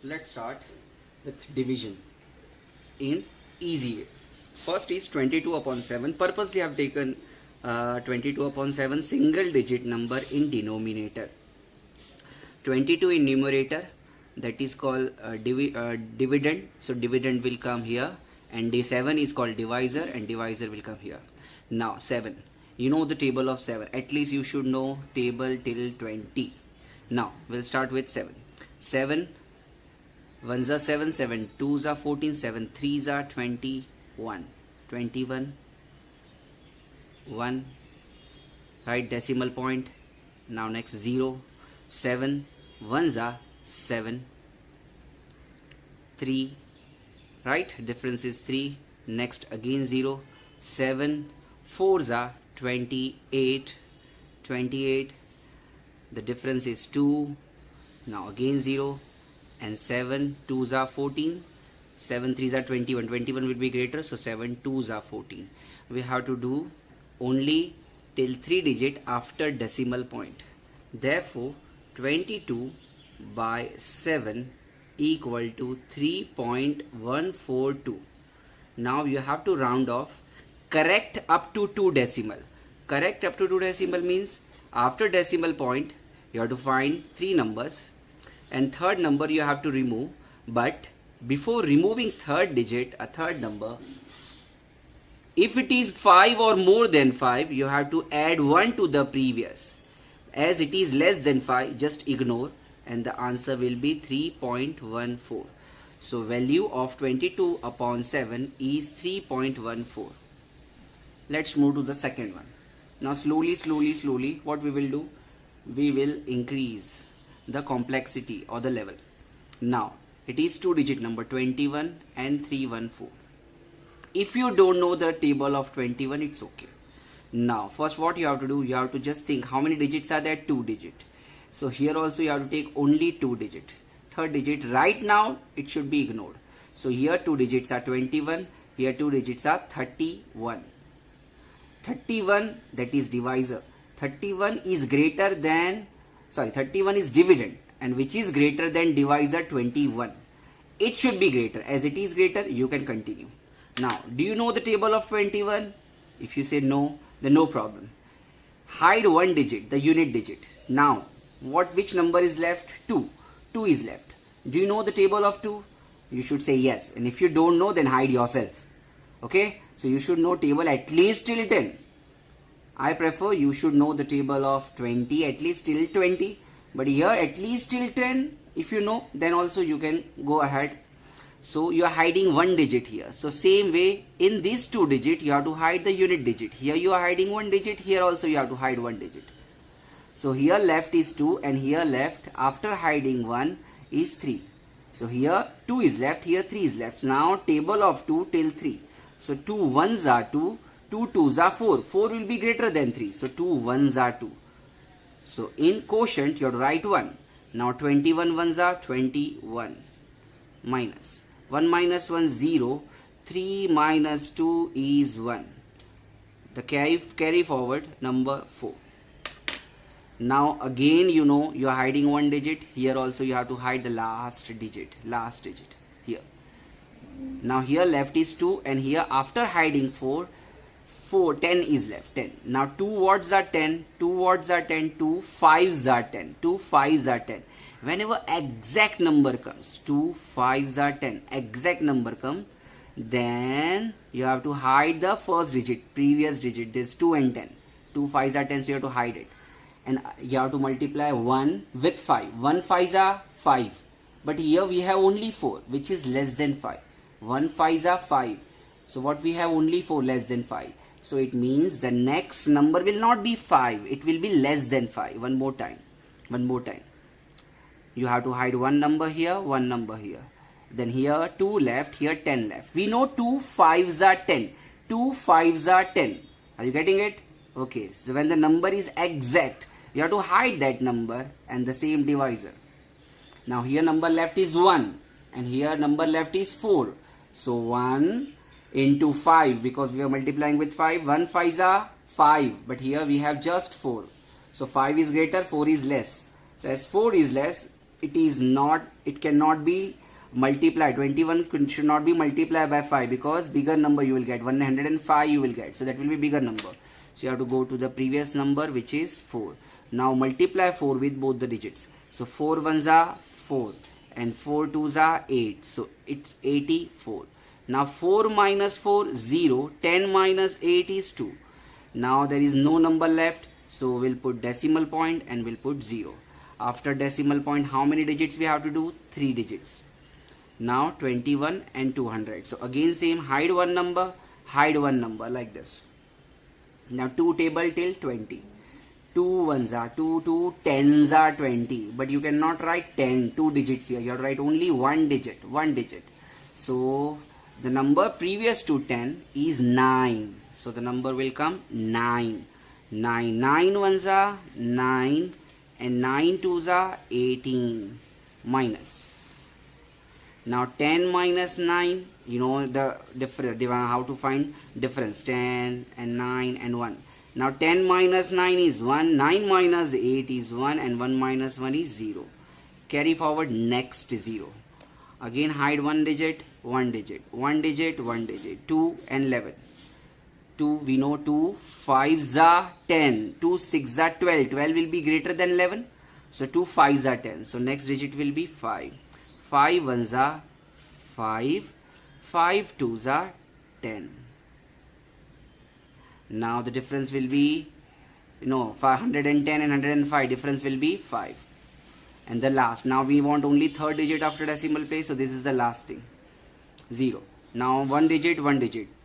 let's start with division in easy way. First is 22 upon 7. Purposely I have taken 22 upon 7 single digit number in denominator. 22 in numerator, that is called dividend. So dividend will come here, and the 7 is called divisor, and divisor will come here. Now 7, you know the table of 7. At least you should know table till 20. Now we'll start with 7. 7 1s are 7, 7 2s are 14, 7 3s are 21, 21, 1, right, decimal point. Now next 0, 7 1s are 7, 3, right, difference is 3. Next again 0, 7 4s are 28, 28, the difference is 2. Now again 0, and 7 2s are 14, 7 3s are 21, 21 will be greater, so 7 2s are 14. We have to do only till 3 digit after decimal point. Therefore 22 by 7 equal to 3.142. Now you have to round off. Correct up to 2 decimal. Correct up to 2 decimal means after decimal point you have to find 3 numbers, and third number you have to remove. But before removing third digit, a third number, if it is 5 or more than 5, you have to add 1 to the previous. As it is less than 5, just ignore, and the answer will be 3.14. So value of 22 upon 7 is 3.14. Let's move to the second one. Now slowly what we will do, we will increase the complexity or the level. Now it is 2 digit number 21 and 314. If you don't know the table of 21, it's okay. Now first what you have to do, you have to just think how many digits are there. 2 digit. So here also you have to take only 2 digit. Third digit right now it should be ignored. So here 2 digits are 21, here 2 digits are 31. 31, that is divisor. 31 is greater than, 31 is dividend, and which is greater than divisor 21. It should be greater. As it is greater, you can continue. Now do you know the table of 21? If you say no, then no problem. Hide 1 digit, the unit digit. Now which number is left? 2. 2 is left. Do you know the table of 2? You should say yes, and if you don't know, then hide yourself. Okay, so you should know table at least till 10. I prefer you should know the table of 20 at least till 20, but here at least till 10. If you know, then also you can go ahead. So you are hiding 1 digit here. So same way in these 2 digit you have to hide the unit digit. Here you are hiding 1 digit, here also you have to hide 1 digit. So here left is 2, and here left after hiding 1 is 3. So here 2 is left, here 3 is left. Now table of 2 till 3. So 2 1s are 2, 2 2s are 4. 4 will be greater than 3. So 2 1s are 2. So in quotient you have to write 1. Now 21 1s are 21. Minus 1 minus 1 0. 3 minus 2 is 1. The carry forward number 4. Now again you know you are hiding 1 digit. Here also you have to hide the last digit here. Now here left is 2, and here after hiding 4, 10 is left. 10. Now 2 words are 10, 2 words are 10, 2 5s are 10, 2 5s are 10. Whenever exact number comes, 2 5s are 10, exact number comes, then you have to hide the first digit, previous digit. This 2 and 10. 2 5s are 10, so you have to hide it. And you have to multiply 1 with 5. 1 5s are 5. But here we have only 4, which is less than 5. 1 5s are 5. So what we have only 4 less than 5. So it means the next number will not be 5. It will be less than 5. One more time. You have to hide 1 number here, 1 number here. Then here 2 left, here 10 left. We know 2 5s are 10. 2 5s are 10. Are you getting it? Okay. So when the number is exact, you have to hide that number and the same divisor. Now here number left is 1, and here number left is 4. So 1 into 5, because we are multiplying with 5. 1 5s are 5, but here we have just 4. So 5 is greater, 4 is less. So as 4 is less, it cannot be multiplied. 21 should not be multiplied by 5 because bigger number you will get. 105 you will get. So that will be bigger number. So you have to go to the previous number, which is 4. Now multiply 4 with both the digits. So 4 ones are 4 and 4 twos are 8. So it's 84. Now 4 minus 4, 0. 10 minus 8 is 2. Now there is no number left. So we'll put decimal point and we'll put 0. After decimal point, how many digits we have to do? 3 digits. Now 21 and 200. So again same, hide one number like this. Now 2 table till 20. 2 ones are 2, 2 tens are 20. But you cannot write 10, 2 digits here. You have to write only one digit. So the number previous to 10 is 9. So the number will come 9. 9 ones are 9 and 9 twos are 18 minus. Now 10 minus 9, you know the difference, how to find difference, 10 and 9 and 1. Now 10 minus 9 is 1, 9 minus 8 is 1 and 1 minus 1 is 0. Carry forward next 0. Again hide one digit, 2 and 11. 2, we know 2 5s are 10, 2 6s are 12, 12 will be greater than 11. So 2 5s are 10, so next digit will be 5. 5 ones are 5, 5 twos are 10. Now the difference will be, 510 and 105, difference will be 5. And the last, now we want only third digit after decimal place, so this is the last thing, 0. Now one digit,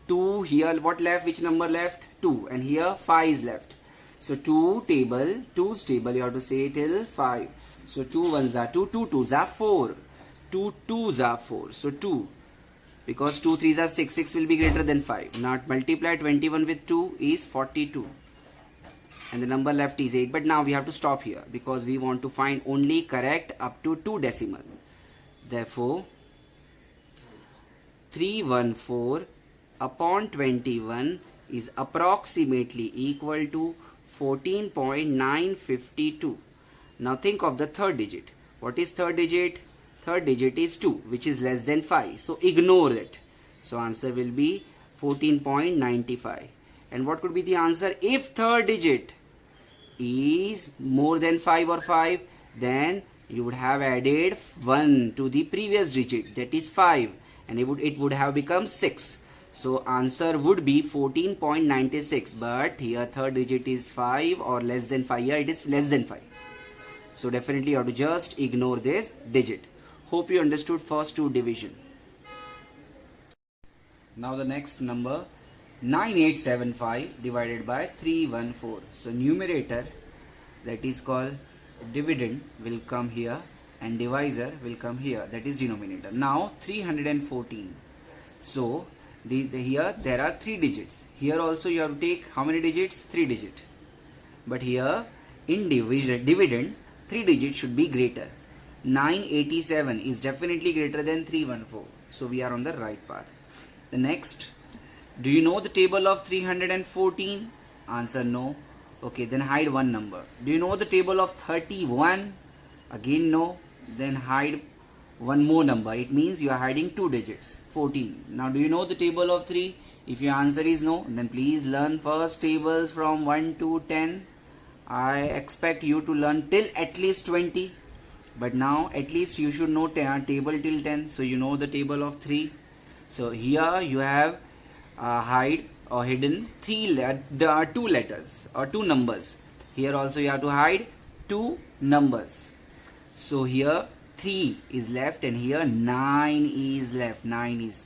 2 here, what left, which number left? 2, and here 5 is left. So 2's table you have to say till 5. So 2 ones are 2, 2 twos are 4, 2 twos are 4, so 2. Because 2 threes are 6, 6 will be greater than 5. Now multiply 21 with 2 is 42. And the number left is 8. But now we have to stop here because we want to find only correct up to 2 decimal. Therefore, 314 upon 21 is approximately equal to 14.952. Now think of the third digit. What is third digit? Third digit is 2, which is less than 5. So ignore it. So answer will be 14.95. And what could be the answer? If third digit is more than 5 or 5, then you would have added 1 to the previous digit, that is 5, and it would have become 6. So answer would be 14.96. But here third digit is 5 or less than 5. Here it is less than 5. So definitely you have to just ignore this digit. Hope you understood first 2 division. Now the next number, 9875 divided by 314. So numerator, that is called dividend, will come here and divisor will come here, that is denominator. Now 314. So here there are 3 digits. Here also you have to take how many digits? 3 digits. But here in dividend 3 digits should be greater. 987 is definitely greater than 314. So we are on the right path. The next, do you know the table of 314? Answer no. Okay, then hide one number. Do you know the table of 31? Again no. Then hide one more number. It means you are hiding 2 digits. 14. Now do you know the table of 3? If your answer is no, then please learn first tables from 1 to 10. I expect you to learn till at least 20. But now at least you should know table till 10. So you know the table of 3. So here you have hide or hidden 2 letters or 2 numbers. Here also you have to hide 2 numbers. So here 3 is left and here 9 is left. 9 is.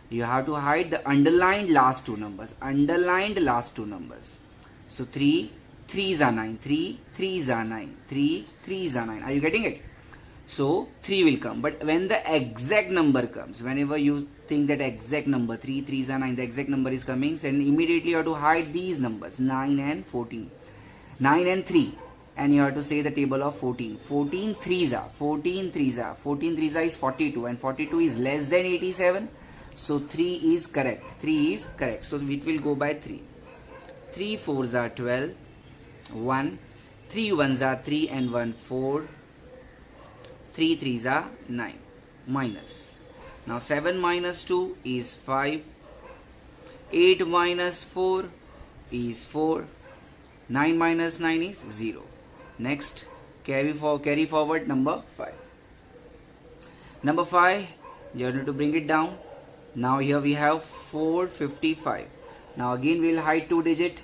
You have to hide the underlined last 2 numbers. Underlined last 2 numbers. So 3 3s are 9. 3 3s are 9. 3 3s are 9. Are you getting it? So 3 will come. But when the exact number comes, whenever you think that exact number 3 3s are 9, the exact number is coming, then immediately you have to hide these numbers 9 and 14. 9 and 3. And you have to say the table of 14. 14 3s are. 14 3s are. 14 3s are is 42 and 42 is less than 87. So 3 is correct. 3 is correct. So it will go by 3. 3 4s are 12. 1. 3 1s are 3 and 1 4. 3 3s are 9, minus. Now 7 minus 2 is 5, 8 minus 4 is 4, 9 minus 9 is 0. Next, carry forward number 5. Number 5, you need to bring it down. Now here we have 455. Now again we will hide 2 digit,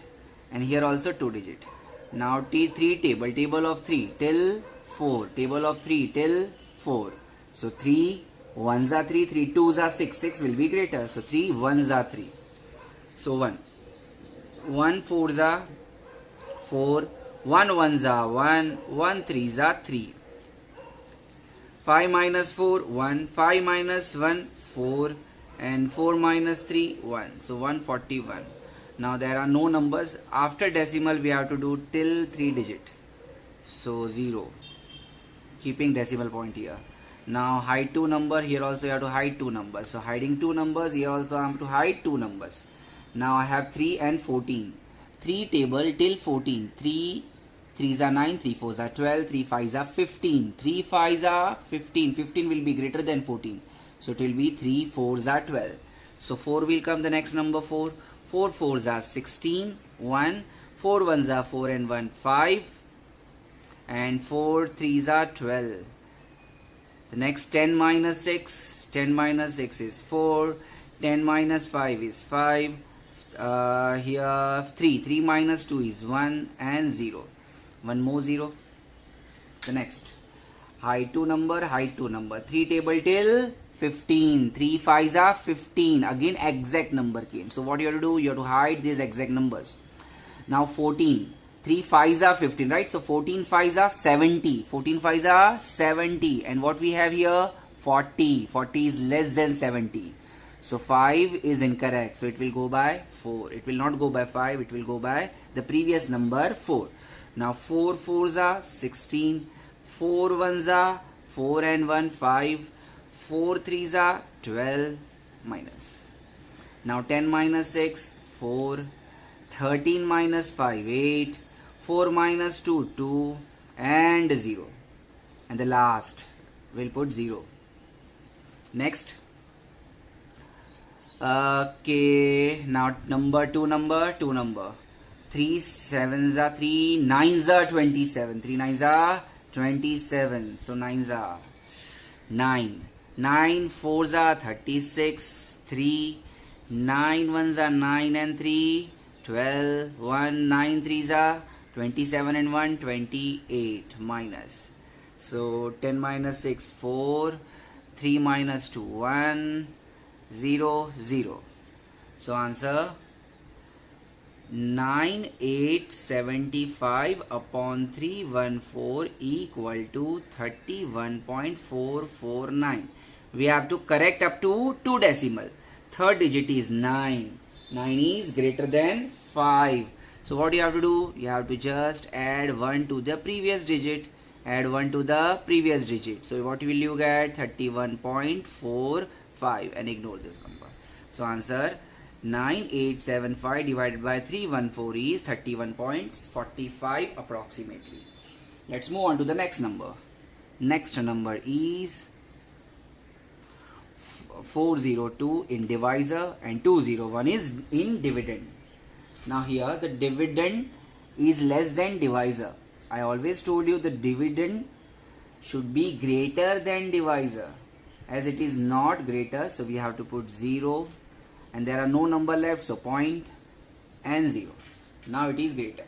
and here also 2 digit. Now T3 table of 3 till 4, table of 3 till 4. So 3 1s are 3, 3 2s are 6, 6 will be greater. So 3 1s are 3. So 1 4s are 4, 1 1s are 1, 1 3s are 3. 5 minus 4 1, 5 minus 1 4, and 4 minus 3 1. So 141. Now there are no numbers. After decimal we have to do till 3 digit. So 0. Keeping decimal point here. Now hide 2 number. Here also you have to hide 2 numbers. So hiding 2 numbers. Here also I have to hide 2 numbers. Now I have 3 and 14. 3 table till 14. 3 3s are 9, 3 4s are 12, 3 5s are 15. 3 5s are 15. 15 will be greater than 14. So it will be 3 4s are 12. So 4 will come the next number 4. 4 4s are 16, 1. 4 1s are 4 and 1 5. And 4 3s are 12. The next 10 minus 6. 10 minus 6 is 4. 10 minus 5 is 5. Here 3. 3 minus 2 is 1 and 0. One more 0. The next. Hide 2 number. Hide 2 number. 3 table till 15. 3 5s are 15. Again exact number came. So what you have to do? You have to hide these exact numbers. Now 14. 3 5s are 15, right? So 14 5s are 70. 14 5s are 70. And what we have here? 40. 40 is less than 70. So 5 is incorrect. So it will go by 4. It will not go by 5. It will go by the previous number 4. Now 4 4s are 16. 4 1s are 4 and 1 5. 4 3s are 12 minus. Now 10 minus 6 4. 13 minus 5 8. 4 minus 2 2 and 0. And the last we'll put 0. Next. Okay, now number 2 number. 3 7s are 3, 9s are 27. 3 9s are 27. So 9s are 9. 9 4s are 36. 3 9 1s are 9 and 3 12. 1 9 3s are 27 and 1 28 minus. So 10 minus 6 4. 3 minus 2 1 0 0. So answer 9875 upon 314 equal to 31.449. We have to correct up to 2 decimal. Third digit is 9. 9 is greater than 5. So what you have to do? You have to just add 1 to the previous digit. Add 1 to the previous digit. So what will you get? 31.45, and ignore this number. So answer 9875 divided by 314 is 31.45 approximately. Let's move on to the next number. Next number is 402 in divisor and 201 is in dividend. Now here the dividend is less than divisor. I always told you the dividend should be greater than divisor. As it is not greater, so we have to put 0, and there are no number left, so point and 0. Now it is greater.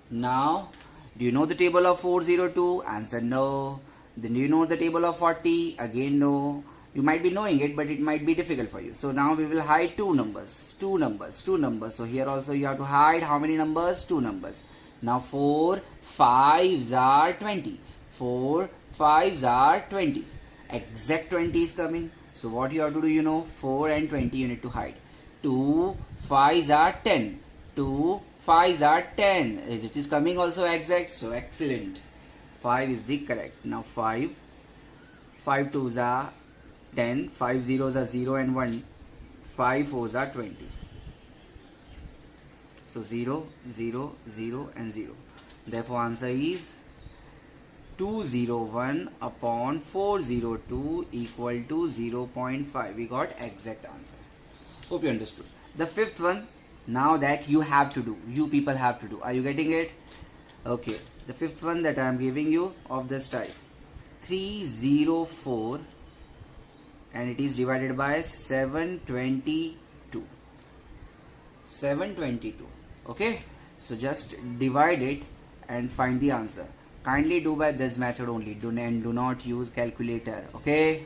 Now, do you know the table of 402? Answer no. Then do you know the table of 40? Again no. You might be knowing it, but it might be difficult for you. So now we will hide 2 numbers. 2 numbers. 2 numbers. So here also you have to hide how many numbers? 2 numbers. Now 4 5s are 20. 4 5s are 20. Exact 20 is coming. So what you have to do, you know, 4 and 20 you need to hide. 2 5s are 10. 2 5s are 10. It is coming also exact. So excellent. 5 is the correct. Now 5 2s are 10. 5 zeros are 0 and 1. 5 4s are 20. So 0 0 0 and 0. Therefore answer is 201 upon 402 equal to 0.5. We got exact answer. Hope you understood. The fifth one, now that you have to do, you people have to do. Are you getting it? Okay. The fifth one that I am giving you of this type, 304, and it is divided by 722. 722. Okay. So just divide it and find the answer. Kindly do by this method only. Do not use calculator. Okay.